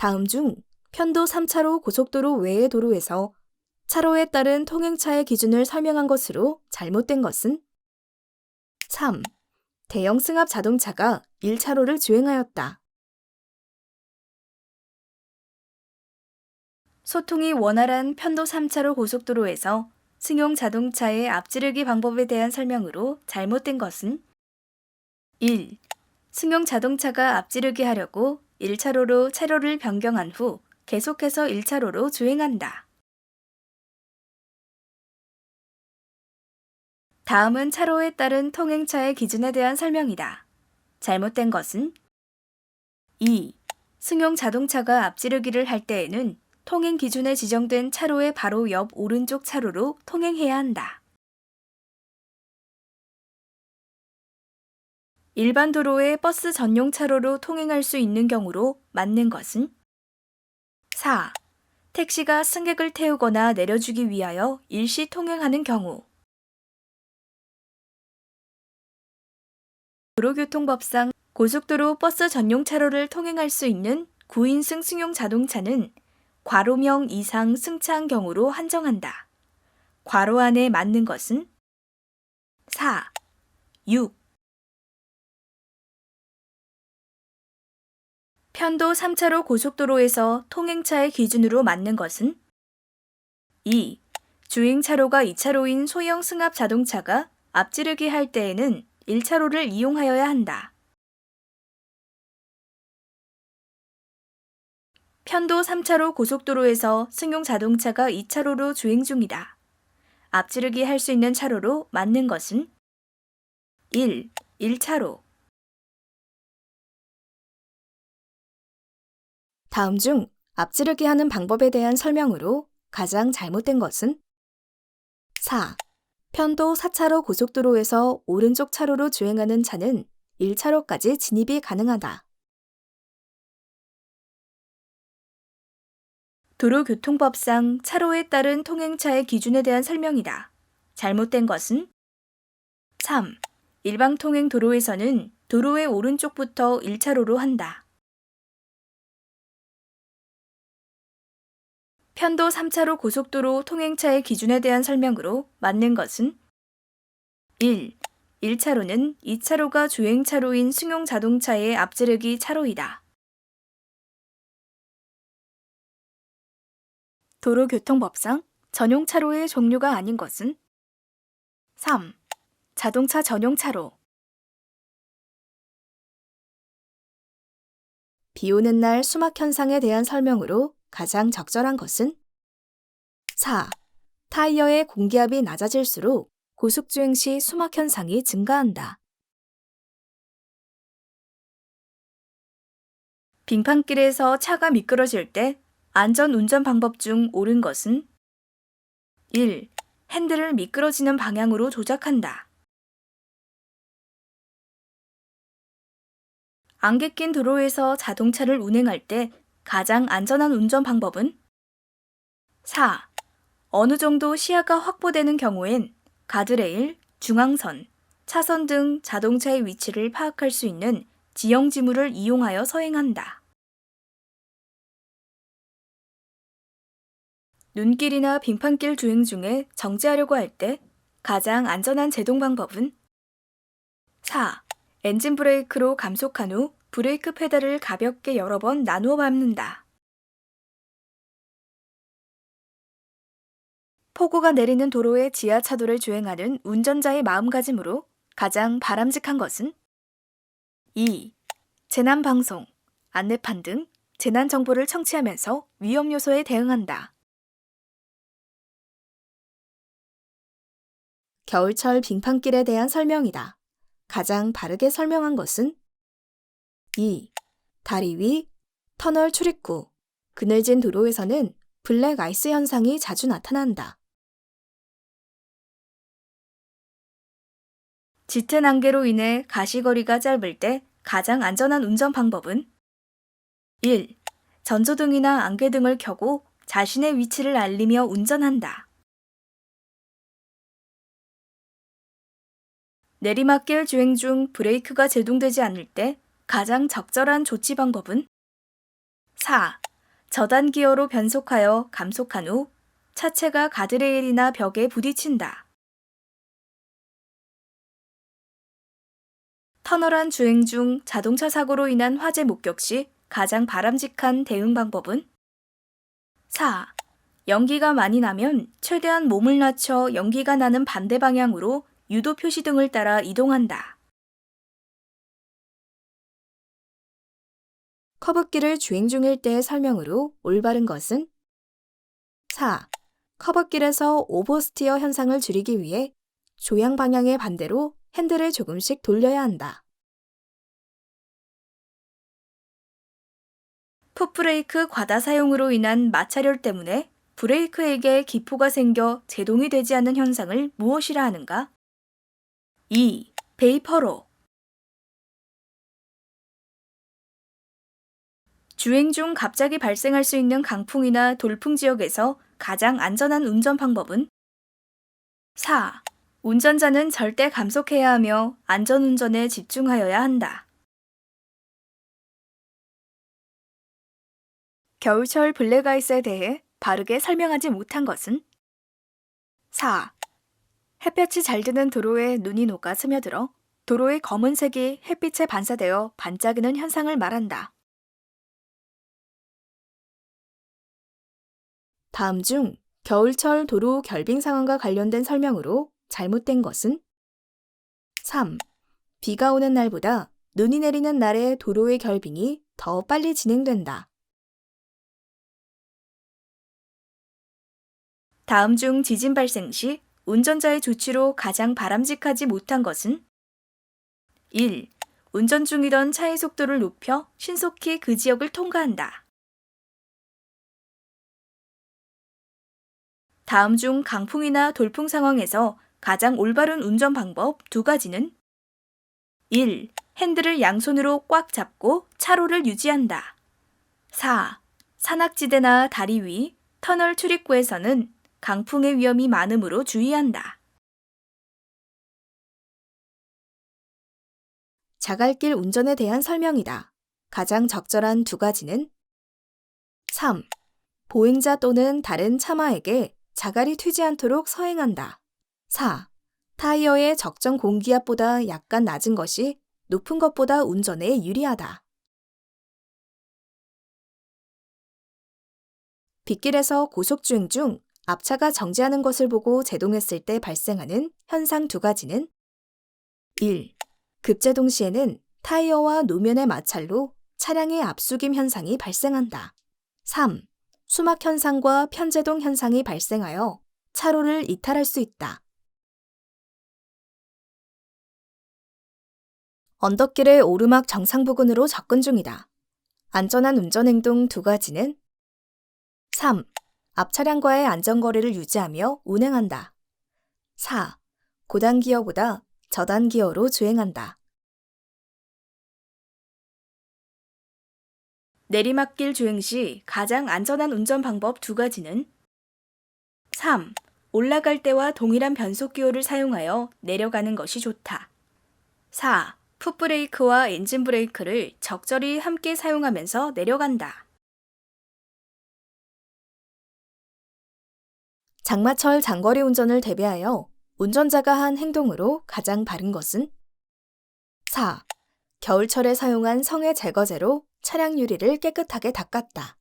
다음 중 편도 3차로 고속도로 외의 도로에서 차로에 따른 통행차의 기준을 설명한 것으로 잘못된 것은? 3. 대형 승합 자동차가 1차로를 주행하였다. 소통이 원활한 편도 3차로 고속도로에서 승용 자동차의 앞지르기 방법에 대한 설명으로 잘못된 것은? 1. 승용 자동차가 앞지르기 하려고 1차로로 차로를 변경한 후 계속해서 1차로로 주행한다. 다음은 차로에 따른 통행차의 기준에 대한 설명이다. 잘못된 것은? 2. 승용 자동차가 앞지르기를 할 때에는 통행 기준에 지정된 차로의 바로 옆 오른쪽 차로로 통행해야 한다. 일반 도로에 버스 전용 차로로 통행할 수 있는 경우로 맞는 것은? 4. 택시가 승객을 태우거나 내려주기 위하여 일시 통행하는 경우. 도로교통법상 고속도로 버스 전용 차로를 통행할 수 있는 9인승 승용 자동차는 괄호명 이상 승차한 경우로 한정한다. 괄호 안에 맞는 것은? 4. 6. 편도 3차로 고속도로에서 통행차의 기준으로 맞는 것은? 2. 주행차로가 2차로인 소형 승합 자동차가 앞지르기 할 때에는 1차로를 이용하여야 한다. 편도 3차로 고속도로에서 승용 자동차가 2차로로 주행 중이다. 앞지르기 할 수 있는 차로로 맞는 것은? 1. 1차로. 다음 중 앞지르기 하는 방법에 대한 설명으로 가장 잘못된 것은? 4. 편도 4차로 고속도로에서 오른쪽 차로로 주행하는 차는 1차로까지 진입이 가능하다. 도로교통법상 차로에 따른 통행차의 기준에 대한 설명이다. 잘못된 것은? 3. 일방통행 도로에서는 도로의 오른쪽부터 1차로로 한다. 편도 3차로 고속도로 통행차의 기준에 대한 설명으로 맞는 것은? 1. 1차로는 2차로가 주행차로인 승용 자동차의 앞지르기 차로이다. 도로교통법상 전용 차로의 종류가 아닌 것은? 3. 자동차 전용 차로. 비 오는 날 수막 현상에 대한 설명으로 가장 적절한 것은? 4. 타이어의 공기압이 낮아질수록 고속주행 시 수막 현상이 증가한다. 빙판길에서 차가 미끄러질 때 안전 운전 방법 중 옳은 것은? 1. 핸들을 미끄러지는 방향으로 조작한다. 안개 낀 도로에서 자동차를 운행할 때 가장 안전한 운전 방법은? 4. 어느 정도 시야가 확보되는 경우엔 가드레일, 중앙선, 차선 등 자동차의 위치를 파악할 수 있는 지형 지물을 이용하여 서행한다. 눈길이나 빙판길 주행 중에 정지하려고 할 때 가장 안전한 제동 방법은? 4. 엔진 브레이크로 감속한 후 브레이크 페달을 가볍게 여러 번 나누어 밟는다. 폭우가 내리는 도로의 지하차도를 주행하는 운전자의 마음가짐으로 가장 바람직한 것은? 2. 재난방송, 안내판 등 재난 정보를 청취하면서 위험 요소에 대응한다. 겨울철 빙판길에 대한 설명이다. 가장 바르게 설명한 것은? 2. 다리 위, 터널 출입구, 그늘진 도로에서는 블랙 아이스 현상이 자주 나타난다. 짙은 안개로 인해 가시거리가 짧을 때 가장 안전한 운전 방법은? 1. 전조등이나 안개등을 켜고 자신의 위치를 알리며 운전한다. 내리막길 주행 중 브레이크가 제동되지 않을 때 가장 적절한 조치 방법은? 4. 저단 기어로 변속하여 감속한 후 차체가 가드레일이나 벽에 부딪힌다. 터널 안 주행 중 자동차 사고로 인한 화재 목격 시 가장 바람직한 대응 방법은? 4. 연기가 많이 나면 최대한 몸을 낮춰 연기가 나는 반대 방향으로 유도 표시 등을 따라 이동한다. 커브길을 주행 중일 때의 설명으로 올바른 것은? 4. 커브길에서 오버스티어 현상을 줄이기 위해 조향 방향의 반대로 핸들을 조금씩 돌려야 한다. 풋브레이크 과다 사용으로 인한 마찰열 때문에 브레이크액에 기포가 생겨 제동이 되지 않는 현상을 무엇이라 하는가? 2. 베이퍼로. 주행 중 갑자기 발생할 수 있는 강풍이나 돌풍 지역에서 가장 안전한 운전 방법은? 4. 운전자는 절대 감속해야 하며 안전운전에 집중하여야 한다. 겨울철 블랙아이스에 대해 바르게 설명하지 못한 것은? 4. 햇볕이 잘 드는 도로에 눈이 녹아 스며들어 도로의 검은색이 햇빛에 반사되어 반짝이는 현상을 말한다. 다음 중 겨울철 도로 결빙 상황과 관련된 설명으로 잘못된 것은? 3. 비가 오는 날보다 눈이 내리는 날에 도로의 결빙이 더 빨리 진행된다. 다음 중 지진 발생 시 운전자의 조치로 가장 바람직하지 못한 것은? 1. 운전 중이던 차의 속도를 높여 신속히 그 지역을 통과한다. 다음 중 강풍이나 돌풍 상황에서 가장 올바른 운전 방법 2가지는? 1. 핸들을 양손으로 꽉 잡고 차로를 유지한다. 4. 산악지대나 다리 위, 터널 출입구에서는 강풍의 위험이 많으므로 주의한다. 자갈길 운전에 대한 설명이다. 가장 적절한 2가지는? 3. 보행자 또는 다른 차마에게 자갈이 튀지 않도록 서행한다. 4. 타이어의 적정 공기압보다 약간 낮은 것이 높은 것보다 운전에 유리하다. 빗길에서 고속주행 중 앞차가 정지하는 것을 보고 제동했을 때 발생하는 현상 2가지는? 1. 급제동 시에는 타이어와 노면의 마찰로 차량의 앞수김 현상이 발생한다. 3. 수막 현상과 편제동 현상이 발생하여 차로를 이탈할 수 있다. 언덕길의 오르막 정상 부근으로 접근 중이다. 안전한 운전 행동 2가지는? 3. 앞 차량과의 안전거리를 유지하며 운행한다. 4. 고단 기어보다 저단 기어로 주행한다. 내리막길 주행 시 가장 안전한 운전 방법 2가지는? 3. 올라갈 때와 동일한 변속 기호를 사용하여 내려가는 것이 좋다. 4. 풋브레이크와 엔진 브레이크를 적절히 함께 사용하면서 내려간다. 장마철 장거리 운전을 대비하여 운전자가 한 행동으로 가장 바른 것은? 4. 겨울철에 사용한 성해 제거제로 차량 유리를 깨끗하게 닦았다.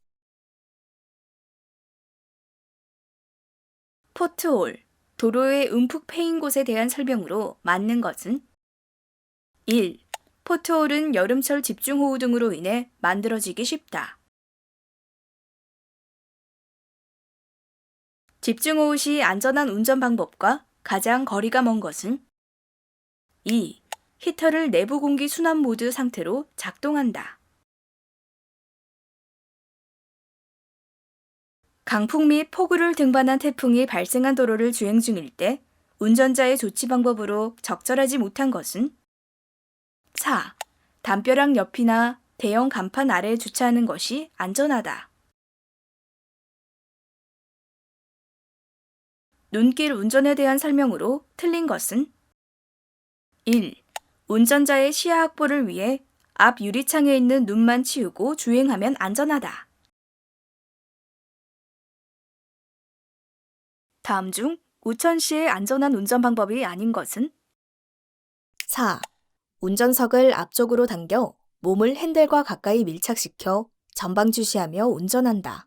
포트홀, 도로의 움푹 패인 곳에 대한 설명으로 맞는 것은? 1. 포트홀은 여름철 집중호우 등으로 인해 만들어지기 쉽다. 집중호우 시 안전한 운전 방법과 가장 거리가 먼 것은? 2. 히터를 내부 공기 순환 모드 상태로 작동한다. 강풍 및 폭우를 등반한 태풍이 발생한 도로를 주행 중일 때 운전자의 조치 방법으로 적절하지 못한 것은? 4. 담벼락 옆이나 대형 간판 아래에 주차하는 것이 안전하다. 눈길 운전에 대한 설명으로 틀린 것은? 1. 운전자의 시야 확보를 위해 앞 유리창에 있는 눈만 치우고 주행하면 안전하다. 다음 중 우천시의 안전한 운전 방법이 아닌 것은? 4. 운전석을 앞쪽으로 당겨 몸을 핸들과 가까이 밀착시켜 전방 주시하며 운전한다.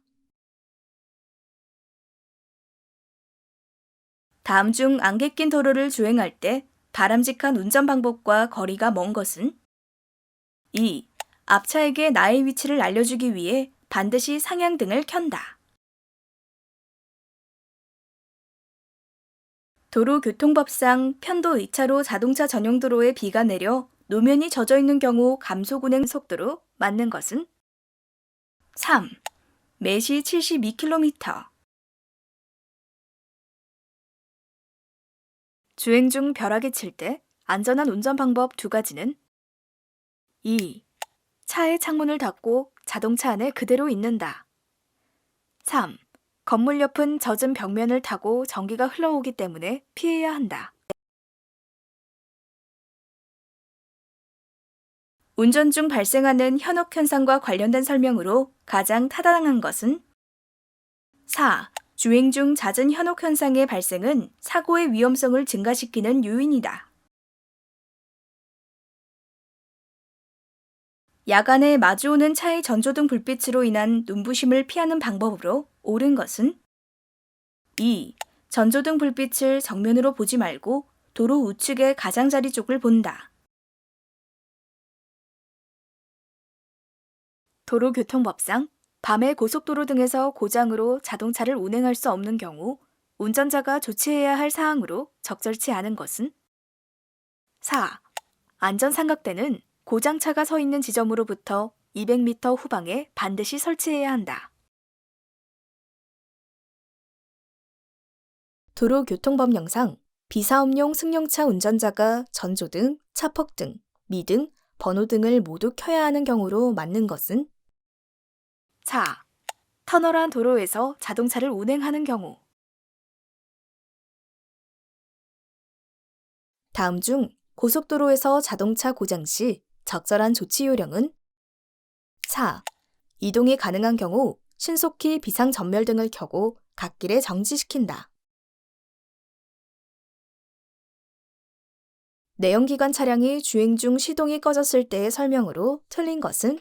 다음 중 안개 낀 도로를 주행할 때 바람직한 운전 방법과 거리가 먼 것은? 2. 앞차에게 나의 위치를 알려주기 위해 반드시 상향등을 켠다. 도로교통법상 편도 2차로 자동차 전용 도로에 비가 내려 노면이 젖어 있는 경우 감속 운행 속도로 맞는 것은? 3. 매시 72km. 주행 중 벼락이 칠 때 안전한 운전 방법 2가지는? 2. 차의 창문을 닫고 자동차 안에 그대로 있는다. 3. 건물 옆은 젖은 벽면을 타고 전기가 흘러오기 때문에 피해야 한다. 운전 중 발생하는 현혹 현상과 관련된 설명으로 가장 타당한 것은? 4. 주행 중 잦은 현혹 현상의 발생은 사고의 위험성을 증가시키는 요인이다. 야간에 마주오는 차의 전조등 불빛으로 인한 눈부심을 피하는 방법으로 옳은 것은? 2. 전조등 불빛을 정면으로 보지 말고 도로 우측의 가장자리 쪽을 본다. 도로교통법상 밤에 고속도로 등에서 고장으로 자동차를 운행할 수 없는 경우 운전자가 조치해야 할 사항으로 적절치 않은 것은? 4. 안전삼각대는 고장차가 서 있는 지점으로부터 200m 후방에 반드시 설치해야 한다. 도로교통법령상 비사업용 승용차 운전자가 전조등, 차폭등, 미등, 번호등을 모두 켜야 하는 경우로 맞는 것은? 4. 터널한 도로에서 자동차를 운행하는 경우. 다음 중 고속도로에서 자동차 고장 시 적절한 조치 요령은? 4. 이동이 가능한 경우 신속히 비상전멸등을 켜고 갓길에 정지시킨다. 내연기관 차량이 주행 중 시동이 꺼졌을 때의 설명으로 틀린 것은?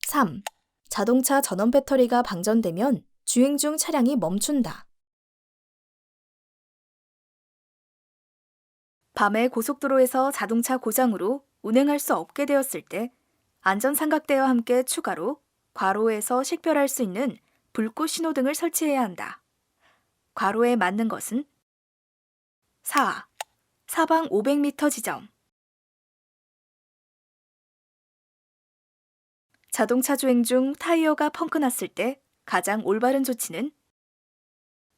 3. 자동차 전원 배터리가 방전되면 주행 중 차량이 멈춘다. 밤에 고속도로에서 자동차 고장으로 운행할 수 없게 되었을 때 안전삼각대와 함께 추가로 괄호에서 식별할 수 있는 불꽃 신호등을 설치해야 한다. 괄호에 맞는 것은? 4. 사방 500m 지점. 자동차 주행 중 타이어가 펑크 났을 때 가장 올바른 조치는?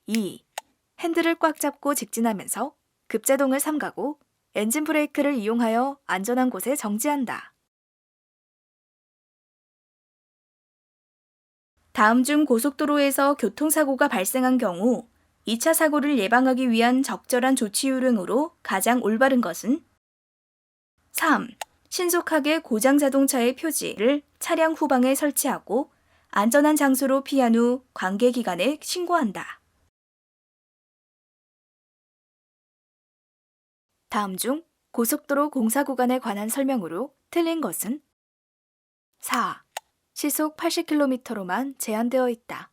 2. 핸들을 꽉 잡고 직진하면서 급제동을 삼가고 엔진 브레이크를 이용하여 안전한 곳에 정지한다. 다음 중 고속도로에서 교통사고가 발생한 경우 2차 사고를 예방하기 위한 적절한 조치 요령으로 가장 올바른 것은? 3. 신속하게 고장 자동차의 표지를 차량 후방에 설치하고 안전한 장소로 피한 후 관계기관에 신고한다. 다음 중 고속도로 공사 구간에 관한 설명으로 틀린 것은? 4. 시속 80km로만 제한되어 있다.